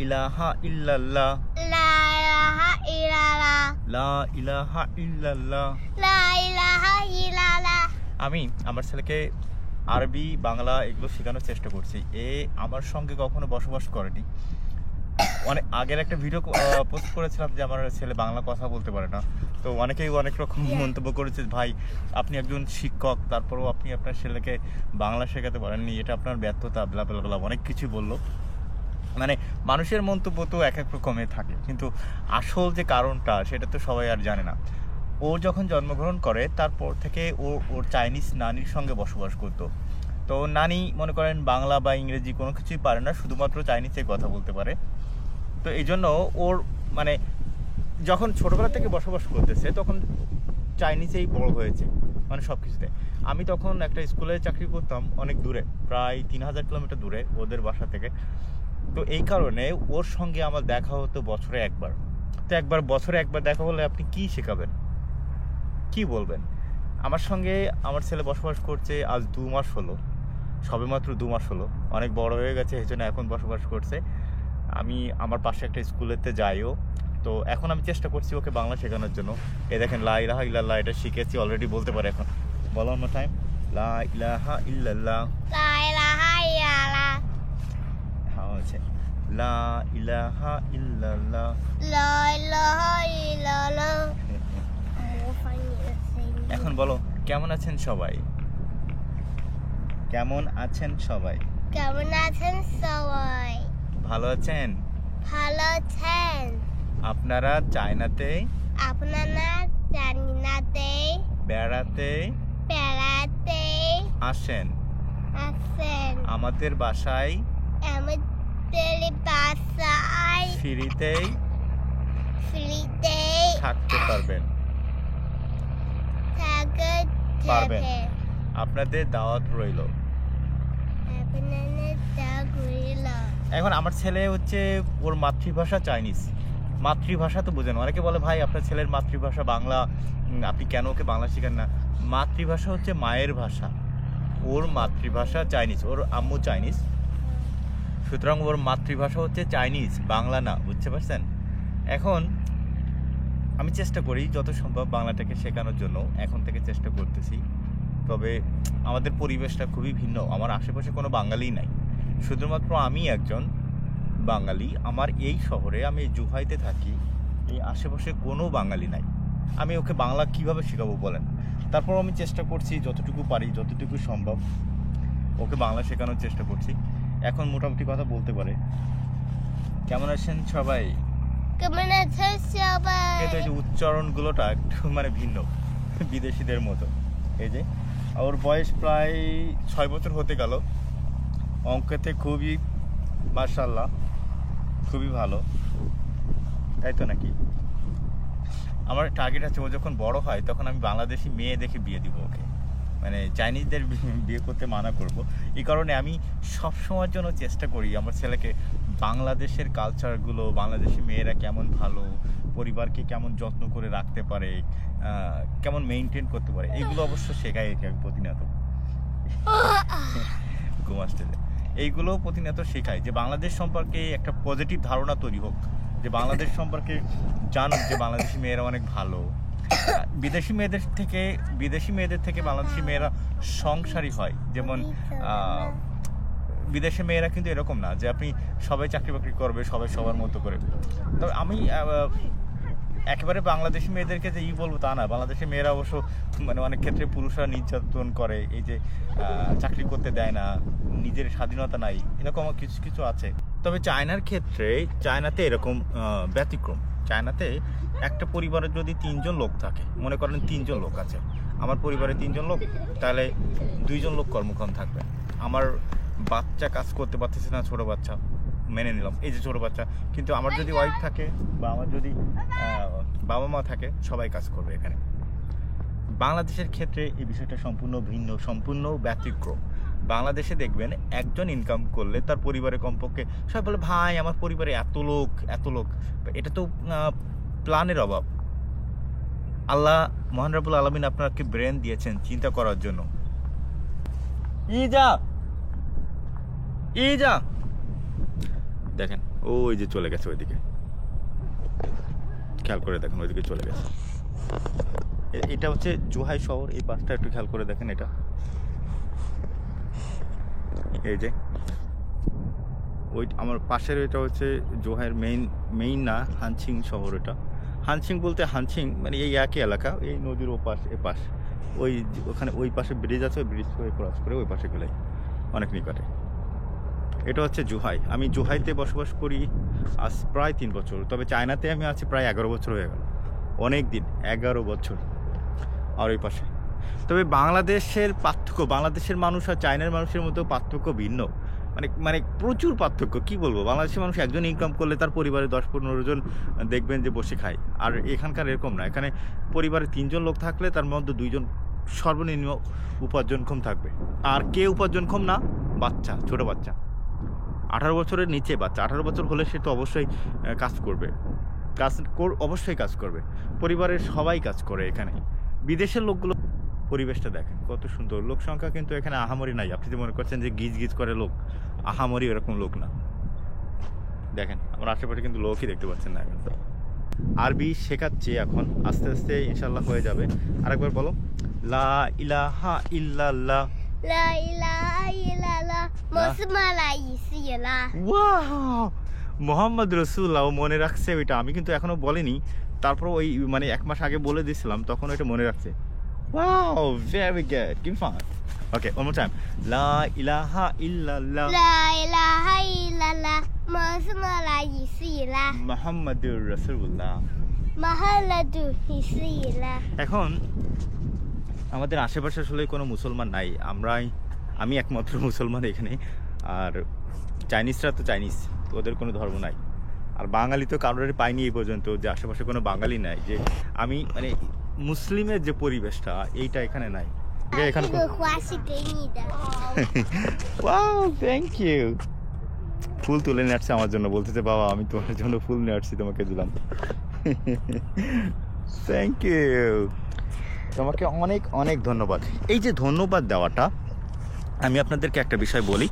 ইলাহা ইল্লাল্লাহ লা ইলাহা ইল্লাল্লাহ লা ইলাহা ইল্লাল্লাহ লা ইলাহা ইল্লাল্লাহ। আমি আমার ছেলেকে আরবি বাংলা এগুলো শেখানোর চেষ্টা করছি। আমার সঙ্গে কখনো বসবাস করেনি। অনেক আগের একটা ভিডিও পোস্ট করেছিলাম যে আমার ছেলে বাংলা কথা বলতে পারে না। তো অনেকেই অনেক রকম মন্তব্য করেছে, ভাই আপনি একজন শিক্ষক, তারপরেও আপনি আপনার ছেলেকে বাংলা শেখাতে পারেননি, এটা আপনার ব্যর্থতা, ব্লা ব্লা ব্লা অনেক কিছু বললো। মানে মানুষের মন্তব্য তো এক এক রকমের থাকে, কিন্তু আসল যে কারণটা সেটা তো সবাই আর জানে না। ও যখন জন্মগ্রহণ করে তারপর থেকে ওর চাইনিজ নানির সঙ্গে বসবাস করতো। তো নানি মনে করেন বাংলা বা ইংরেজি কোনো কিছুই পারে না, শুধুমাত্র চাইনিজে কথা বলতে পারে। তো এই জন্য ওর মানে যখন ছোটোবেলা থেকে বসবাস করতেছে তখন চাইনিজেই বড় হয়েছে, মানে সব কিছুতে। আমি তখন একটা স্কুলে চাকরি করতাম অনেক দূরে, প্রায় 3000 কিলোমিটার দূরে ওদের বাসা থেকে। তো এই কারণে ওর সঙ্গে আমার দেখা হতো বছরে একবার। তো বছরে একবার দেখা হলে আপনি কি শেখাবেন, কি বলবেন? আমার সঙ্গে আমার ছেলে বসবাস করছে আজ 2 মাস হলো, সবেমাত্র 2 মাস হলো। অনেক বড় হয়ে গেছে, এই জন্য এখন বসবাস করছে। আমি আমার পাশে একটা স্কুলেতে যাইও। তো এখন আমি চেষ্টা করছি ওকে বাংলা শেখানোর জন্য। এই দেখেন লা ইলাহা ইল্লাল্লাহ, এটা শিখেছি অলরেডি, বলতে পারে এখন। বলো অন্য টাইম, লা ইলাহা ইল্লাল্লাহ। লা ইলাহা ইল্লাল্লাহ হ্যাঁ আছে, লা ইলাহা ইল্লাল্লাহ। লা ইলাহা ইল্লাল্লাহ। এখন বলো, কেমন আছেন সবাই? কেমন আছেন সবাই? কেমন আছেন সবাই? ভালো আছেন? ভালো আছেন? আপনারা চায়নাতে আপনারা চায়নাতে বেড়াতে আসেন। আমাদের বাসায় আমাদের বাসায় ফ্রিতেই থাকতে পারবেন। পারবেন। আপনাদের দাওয়াত রইল। এখন আমার ছেলে হচ্ছে, ওর মাতৃভাষা চাইনিজ। মাতৃভাষা তো বোঝেন, অনেকে বলে ভাই আপনার ছেলের মাতৃভাষা বাংলা, আপনি কেন ওকে বাংলা শেখান না? মাতৃভাষা হচ্ছে মায়ের ভাষা, ওর মাতৃভাষা চাইনিজ, ওর আম্মু চাইনিজ, সুতরাং ওর মাতৃভাষা হচ্ছে চাইনিজ, বাংলা না, বুঝতে পারছেন? এখন আমি চেষ্টা করি যত সম্ভব বাংলাটাকে শেখানোর জন্য, এখন থেকে চেষ্টা করতেছি। তবে আমাদের পরিবেশটা খুবই ভিন্ন, আমার আশেপাশে কোনো বাঙালি নাই, শুধুমাত্র আমি একজন বাঙালি। আমার এই শহরে, আমি জুহাইতে থাকি, এই আশেপাশে কোনো বাঙালি নাই। আমি ওকে বাংলা কিভাবে শেখাবো বলেন? তারপর আমি চেষ্টা করছি যতটুকু পারি, যতটুকু সম্ভব ওকে বাংলা শেখানোর চেষ্টা করছি। এখন মোটামুটি কথা বলতে পারে। কেমন আছেন সবাই? কেমন আছেন সবাই? কিন্তু এই যে উচ্চারণগুলোটা একটু মানে ভিন্ন, বিদেশিদের মতো। এই যে ওর বয়স প্রায় 6 বছর হতে গেল। অঙ্কেতে খুবই মাশাআল্লাহ, খুবই ভালো, তাই তো নাকি? আমার টার্গেট আছে ও যখন বড় হয় তখন আমি বাংলাদেশি মেয়ে দেখে বিয়ে দিব ওকে, মানে চাইনিজদের বিয়ে করতে মানা করব। এই কারণে আমি সবসময়ের জন্য চেষ্টা করি আমার ছেলেকে বাংলাদেশের কালচারগুলো, বাংলাদেশি মেয়েরা কেমন ভালো, পরিবারকে কেমন যত্ন করে রাখতে পারে, কেমন মেনটেন করতে পারে, এগুলো অবশ্য শেখাই আমি প্রতিনিয়ত। ঘুম আসতেছে, এইগুলো প্রতিনিয়ত শেখাই যে বাংলাদেশ সম্পর্কে একটা পজিটিভ ধারণা তৈরি হোক, যে বাংলাদেশ সম্পর্কে জানুক যে বাংলাদেশি মেয়েরা অনেক ভালো। বিদেশি মেয়েদের থেকে বাংলাদেশি মেয়েরা সংসারী হয়। যেমন বিদেশি মেয়েরা কিন্তু এরকম না যে আপনি সবাই চাকরি বাকরি করবে, সবাই সবার মতো করে। তবে আমি একেবারে বাংলাদেশি মেয়েদেরকে যে বলবো তা না, বাংলাদেশি মেয়েরা অবশ্য মানে অনেক ক্ষেত্রে পুরুষরা নির্যাতন করে, এই যে চাকরি করতে দেয় না, নিজের স্বাধীনতা নাই, এরকম কিছু কিছু আছে। তবে চায়নার ক্ষেত্রে, চায়নাতে এরকম ব্যতিক্রম। চায়নাতে একটা পরিবারে যদি 3 জন লোক থাকে, মনে করেন 3 জন লোক আছে, আমার পরিবারে 3 জন লোক, তাহলে 2 জন লোক কর্মক্ষম থাকবে। আমার বাচ্চা কাজ করতে পারতেছে না, ছোট বাচ্চা, মেনে নিলাম, এই যে ছোট বাচ্চা, কিন্তু আমার যদি ওয়াইফ থাকে বা আমার যদি বাবা মা থাকে, সবাই কাজ করবে এখানে। বাংলাদেশের ক্ষেত্রে এই বিষয়টা সম্পূর্ণ ভিন্ন, সম্পূর্ণ ব্যতিক্রম। বাংলাদেশে দেখবেন একজন ইনকাম করলে তার পরিবারে কমপক্ষে সবাই বলে ভাই আমার পরিবারে এত লোক। এটা তো প্ল্যানের অভাব। আল্লাহ মহান রব্বুল আলামিন আপনাকে ব্রেন দিয়েছেন চিন্তা করার জন্য। ইজা দেখেন ওই যে চলে গেছে ওইদিকে, খেয়াল করে দেখেন ওইদিকে চলে গেছে। এটা হচ্ছে জুহাই শহর, এই পাশটা একটু খেয়াল করে দেখেন। এটা এই যে ওই আমার পাশের, এটা হচ্ছে জুহাইয়ের মেইন না, হানচিং শহর। এটা হানচিং বলতে হানচিং মানে এই একই এলাকা, এই নদীর ওপাশ এপাশ, ওখানে ওই পাশে ব্রিজ আছে, ওই ব্রিজ করে ক্রস করে ওই পাশে গেলে অনেক নিকটে। এটা হচ্ছে জুহাই। আমি জুহাইতে বসবাস করি আজ প্রায় 3 বছর, তবে চায়নাতে আমি আছি প্রায় 11 বছর হয়ে গেল, অনেক দিন, 11 বছর। আর ওই পাশে তবে বাংলাদেশের পার্থক্য, বাংলাদেশের মানুষ আর চায়নার মানুষের মধ্যেও পার্থক্য ভিন্ন, মানে প্রচুর পার্থক্য। কি বলবো, বাংলাদেশের মানুষ একজন ইনকাম করলে তার পরিবারে 10-15 জন দেখবেন যে বসে খায়, আর এখানকার এরকম না। এখানে পরিবারে 3 জন লোক থাকলে তার মধ্যে 2 জন সর্বনিম্ন উপার্জনক্ষম থাকবে। আর কে উপার্জনক্ষম না? বাচ্চা, ছোট বাচ্চা, 18 বছরের নিচে বাচ্চা। 18 বছর হলে সে তো অবশ্যই কাজ করবে, অবশ্যই কাজ করবে। পরিবারের সবাই কাজ করে এখানে। বিদেশের লোকগুলো, পরিবেশটা দেখেন কত সুন্দর। লোক সংখ্যা কিন্তু এখানে আহামরি নাই। আপনি যে মনে করছেন যে গিজ গিজ করে লোক, আহামরি এরকম লোক না। দেখেন আমার আশেপাশে কিন্তু লোকই দেখতে পাচ্ছেন না এখন। আরবি শেখাচ্ছি এখন, আস্তে আস্তে ইনশাল্লাহ হয়ে যাবে। আরেকবার বলো, লা ইলাহা ইল্লাল্লাহ, লা ইলাহা ইল্লাল্লাহ, মুসলমান ইসিলা। ওয়াও, মোহাম্মদ রসুল্লাহ। ও মনে রাখছে ওইটা, আমি কিন্তু এখনো বলিনি। তারপর ওই মানে 1 মাস আগে বলে দিয়েছিলাম, তখন ওইটা মনে রাখছে। Wow, very good. Give me fun. Okay, one more time. La ilaha illallah. লা ইলাহা ইল্লাল্লাহ, মুসলমান ইসিলা। Muhammadur Rasulullah. মাহালাদু ইসিলা। এখন আমাদের আশেপাশে আসলে কোনো মুসলমান নাই, আমি একমাত্র মুসলমান এখানে। আর চাইনিজরা তো চাইনিজ, ওদের কোনো ধর্ম নাই। আর বাঙালি তো কারোরই পাইনি এই পর্যন্ত, যে আশেপাশে কোনো বাঙালি নাই। যে আমি মানে মুসলিমের যে পরিবেশটা, এইটা এখানে নাই। এখানে 这个花是给你的。 ওয়াও, থ্যাংক ইউ। ফুল তুলে নিয়ে আসছে আমার জন্য, বলতেছে বাবা আমি তোমার জন্য ফুল নিয়ে আসছি, তোমাকে দিলাম। থ্যাংক ইউ, তোমাকে অনেক অনেক ধন্যবাদ। এই যে ধন্যবাদ দেওয়াটা, আমি আপনাদেরকে একটা বিষয় বলি।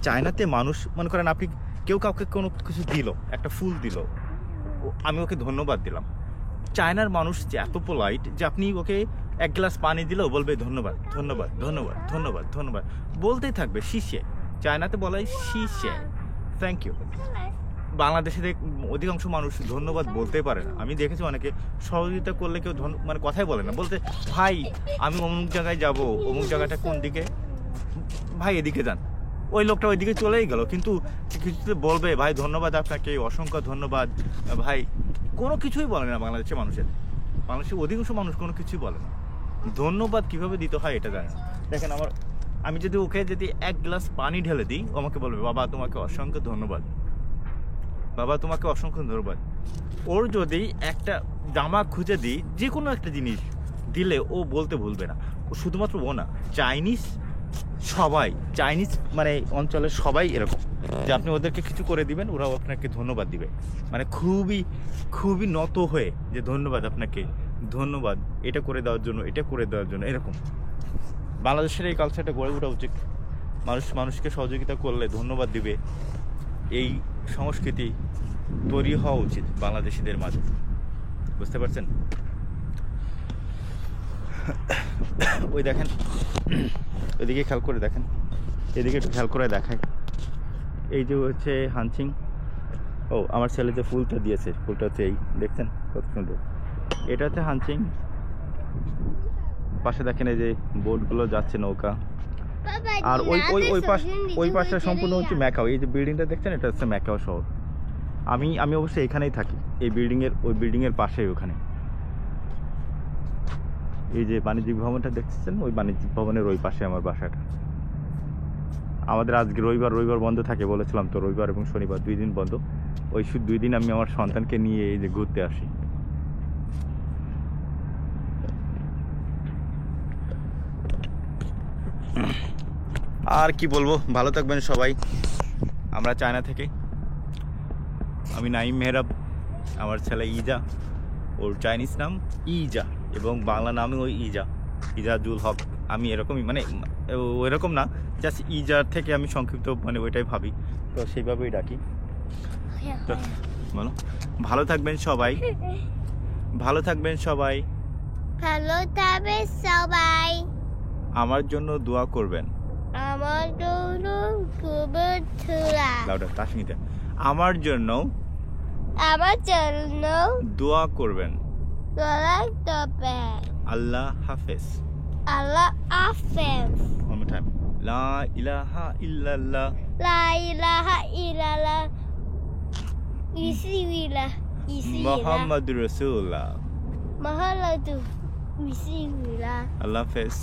চায়নাতে মানুষ মনে করেন, আপনি কেউ কাউকে কোনো কিছু দিল, একটা ফুল দিল, আমি ওকে ধন্যবাদ দিলাম। চায়নার মানুষ যে এত পোলাইট যে আপনি ওকে 1 গ্লাস পানি দিলেও বলবে ধন্যবাদ ধন্যবাদ ধন্যবাদ ধন্যবাদ ধন্যবাদ, বলতেই থাকবে। শিশে, চায়নাতে বলা হয় শিশে, থ্যাংক ইউ। বাংলাদেশে অধিকাংশ মানুষ ধন্যবাদ বলতে পারে না। আমি দেখেছি অনেকে সহযোগিতা করলে কেউ মানে কথাই বলে না, বলতে ভাই আমি অমুক জায়গায় যাব, অমুক জায়গাটা কোন দিকে, ভাই এদিকে যান। ওই লোকটা ওইদিকে চলেই গেল, কিন্তু কিছুতে বলবে ভাই ধন্যবাদ আপনাকে, অসংখ্য ধন্যবাদ ভাই, কোনো কিছুই বলে না বাংলাদেশের অধিকাংশ মানুষ কোনো কিছুই বলে না। ধন্যবাদ কিভাবে দিতে হয় এটা জানে না। দেখেন আমি যদি ওকে 1 গ্লাস পানি ঢেলে দিই, ও আমাকে বলবে বাবা তোমাকে অসংখ্য ধন্যবাদ, বাবা তোমাকে অসংখ্য ধন্যবাদ। ওর যদি একটা জামা খুঁজে দিই, যে কোনো একটা জিনিস দিলে ও বলতে ভুলবে না। ও শুধুমাত্র ও না, চাইনিজ মানে অঞ্চলের সবাই এরকম, যে আপনি ওদেরকে কিছু করে দিবেন, ওরাও আপনাকে ধন্যবাদ দিবে, মানে খুবই খুবই নত হয়ে, যে ধন্যবাদ আপনাকে, ধন্যবাদ এটা করে দেওয়ার জন্য, এটা করে দেওয়ার জন্য, এরকম। বাংলাদেশের এই কালচারটা গড়ে ওঠা উচিত। মানুষকে সহযোগিতা করলে ধন্যবাদ দিবে, এই সংস্কৃতি তৈরি হওয়া উচিত বাংলাদেশিদের মাঝে, বুঝতে পারছেন? ওই দেখেন, ওইদিকে খেয়াল করে দেখেন, এদিকে একটু খেয়াল করে দেখায়। এই যে হচ্ছে হানচিং। ও আমার ছেলে যে ফুলটা দিয়েছে, ফুলটা হচ্ছে এই, দেখছেন কত সুন্দর। এটা হচ্ছে হানচিং। পাশে দেখেন এই যে বোটগুলো যাচ্ছে, নৌকা। আর ওই পাশটা সম্পূর্ণ হচ্ছে ম্যাকাও। এই যে বিল্ডিংটা দেখছেন, এটা হচ্ছে ম্যাকাও শহর। আমি অবশ্যই এখানেই থাকি, এই বিল্ডিংয়ের পাশেই, ওখানে এই যে বাণিজ্যিক ভবনটা দেখছেন, ওই বাণিজ্যিক ভবনের ওই পাশে আমার বাসাটা। আমাদের আজকে রবিবার বন্ধ থাকে বলেছিলাম তো, রবিবার এবং শনিবার 2 দিন বন্ধ। ওই 2 দিন আমি আমার সন্তানকে নিয়ে এই যে ঘুরতে আসি। আর কি বলবো, ভালো থাকবেন সবাই। আমরা চায়না থেকে, আমি নাইম মেহরাব, আমার ছেলে ইজা, ওর চাইনিজ নাম ইজা এবং বাংলা নামে ওই ইজাজুল হক। আমি এরকমই, মানে ওইরকম না, জাস্ট ইজার থেকে আমি সংক্ষিপ্ত মানে ওইটাই ভাবি, তো সেইভাবেই ডাকি। তো বলো ভালো থাকবেন সবাই, ভালো থাকবেন সবাই, ভালো থাকবে সবাই, আমার জন্য দোয়া করবেন। আমার জন্য শুভেচ্ছা, লাউডার তাসমিতে আমার জন্য আমার জন্য দোয়া করবেন। দোয়া করবেন। আল্লাহ হাফেজ। আল্লাহ হাফেজ। One more time. লা ইলাহা ইল্লাল্লাহ। লা ইলাহা ইল্লাল্লাহ। বিসমিল্লাহ। মুহাম্মাদুর রাসূলুল্লাহ। মহালাদু বিসমিল্লাহ। আল্লাহ হাফেজ।